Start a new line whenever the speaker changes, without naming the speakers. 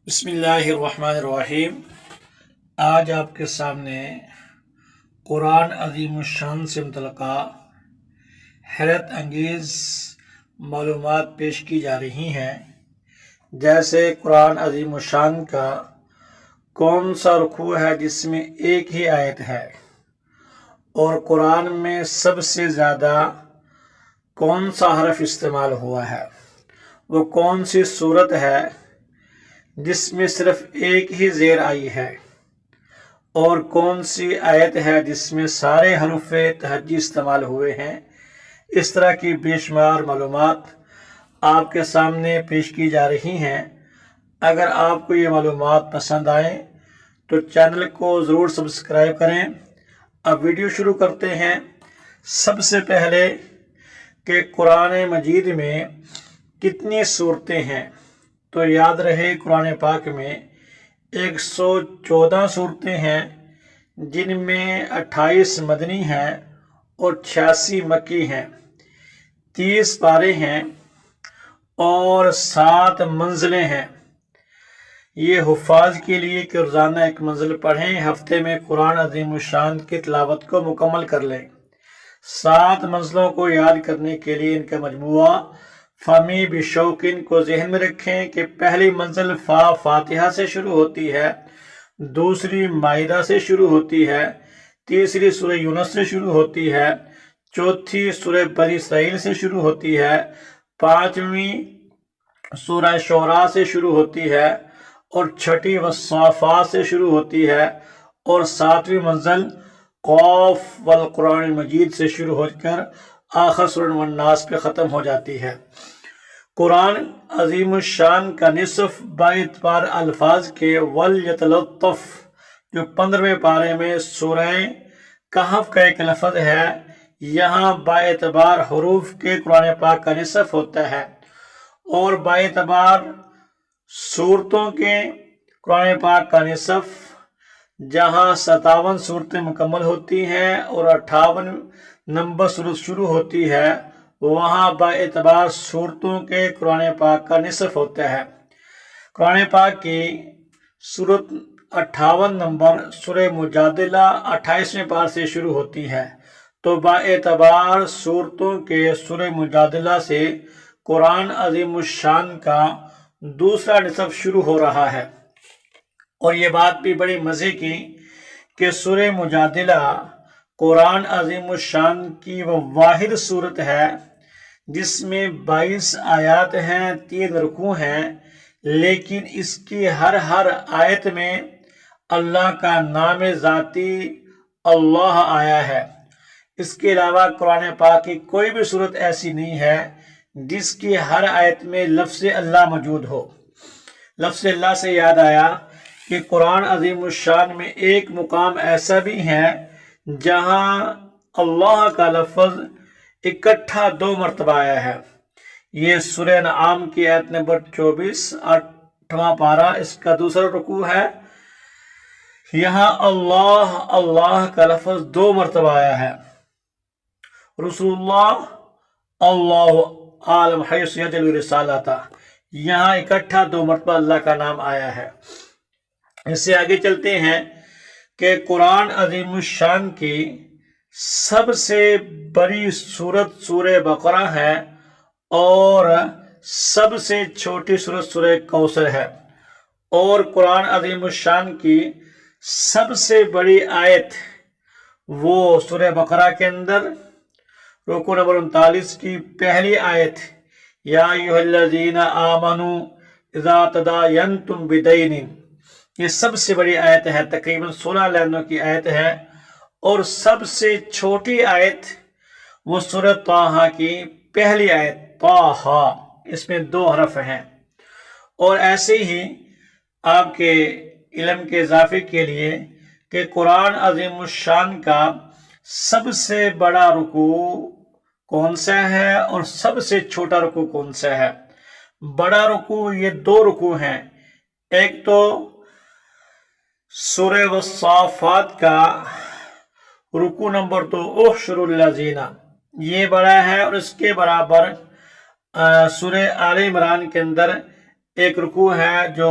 بسم اللہ الرحمن الرحیم۔ آج آپ کے سامنے قرآن عظیم الشان سے متعلقہ حیرت انگیز معلومات پیش کی جا رہی ہیں، جیسے قرآن عظیم الشان کا کون سا رکوع ہے جس میں ایک ہی آیت ہے، اور قرآن میں سب سے زیادہ کون سا حرف استعمال ہوا ہے، وہ کون سی صورت ہے جس میں صرف ایک ہی زیر آئی ہے، اور کون سی آیت ہے جس میں سارے حروف تہجی استعمال ہوئے ہیں۔ اس طرح کی بے شمار معلومات آپ کے سامنے پیش کی جا رہی ہیں۔ اگر آپ کو یہ معلومات پسند آئیں تو چینل کو ضرور سبسکرائب کریں۔ اب ویڈیو شروع کرتے ہیں۔ سب سے پہلے کہ قرآن مجید میں کتنی صورتیں ہیں، تو یاد رہے قرآن پاک میں 114 صورتیں ہیں، جن میں 28 مدنی ہیں اور 86 مکی ہیں، 30 پارے ہیں اور 7 منزلیں ہیں۔ یہ حفاظ کے لیے کہ روزانہ ایک منزل پڑھیں، ہفتے میں قرآن عظیم الشان کی تلاوت کو مکمل کر لیں۔ 7 منزلوں کو یاد کرنے کے لیے ان کا مجموعہ فہمی بشوقین کو ذہن میں رکھیں کہ پہلی منزل فاتحہ سے شروع ہوتی ہے، دوسری مائدہ سے شروع ہوتی ہے، تیسری سورہ یونس سے شروع ہوتی ہے، چوتھی سورہ بنی اسرائیل سے شروع ہوتی ہے، پانچویں سورہ شعراء سے شروع ہوتی ہے، اور چھٹی والصافات سے شروع ہوتی ہے، اور 7ویں منزل قاف والقرآن المجید سے شروع ہو کر آخر سورہ الناس پہ ختم ہو جاتی ہے۔ قرآن عظیم الشان کا نصف باعتبار الفاظ کے وَلْيَتَلَطَّفْ جو 15ویں پارے میں سورہ کہف کا ایک لفظ ہے، یہاں باعتبار حروف کے قرآن پاک کا نصف ہوتا ہے، اور باعتبار صورتوں کے قرآن پاک کا نصف جہاں 57 صورتیں مکمل ہوتی ہیں اور 58 نمبر صورت شروع ہوتی ہے، وہاں باعتبار صورتوں کے قرآن پاک کا نصف ہوتا ہے۔ قرآن پاک کی صورت 58 نمبر سورہ مجادلہ 28ویں پار سے شروع ہوتی ہے، تو باعتبار صورتوں کے سورہ مجادلہ سے قرآن عظیم الشان کا دوسرا نصف شروع ہو رہا ہے۔ اور یہ بات بھی بڑی مزے کی کہ سورہ مجادلہ قرآن عظیم الشان کی وہ واحد صورت ہے جس میں 22 آیات ہیں، 3 رکوع ہیں، لیکن اس کی ہر آیت میں اللہ کا نام ذاتی اللہ آیا ہے۔ اس کے علاوہ قرآن پاک کی کوئی بھی صورت ایسی نہیں ہے جس کی ہر آیت میں لفظ اللہ موجود ہو۔ لفظ اللہ سے یاد آیا کہ قرآن عظیم الشان میں ایک مقام ایسا بھی ہے جہاں اللہ کا لفظ اکٹھا 2 مرتبہ آیا ہے۔ یہ سورہ انعام کی آیت نمبر 24، 8واں پارہ، اس کا دوسرا رکوع ہے۔ یہاں اللہ کا لفظ 2 مرتبہ آیا ہے۔ رسول اللہ عالم حیث یجعل رسالتہ، یہاں اکٹھا 2 مرتبہ اللہ کا نام آیا ہے۔ اس سے آگے چلتے ہیں کہ قرآن عظیم الشان کی سب سے بڑی سورت سورہ بقرہ ہے، اور سب سے چھوٹی سورت سورہ کوثر ہے، اور قرآن عظیم الشان کی سب سے بڑی آیت وہ سورہ بقرہ کے اندر رکوع نمبر 39 کی پہلی آیت، یا ایھا الذین آمنوا اذا تداینتم بدین، یہ سب سے بڑی آیت ہے، تقریباً 16 لائنوں کی آیت ہے۔ اور سب سے چھوٹی آیت وہ سورہ طٰہٰ کی پہلی آیت طٰہٰ، اس میں 2 حرف ہیں۔ اور ایسے ہی آپ کے علم کے اضافے کے لیے کہ قرآن عظیم الشان کا سب سے بڑا رکوع کون سا ہے اور سب سے چھوٹا رکوع کون سا ہے۔ بڑا رکوع یہ 2 رکوع ہیں، ایک تو سورہ والصافات کا رکوع نمبر 2 احشر الذین، یہ بڑا ہے، اور اس کے برابر سورہ آل عمران کے اندر ایک رکوع ہے جو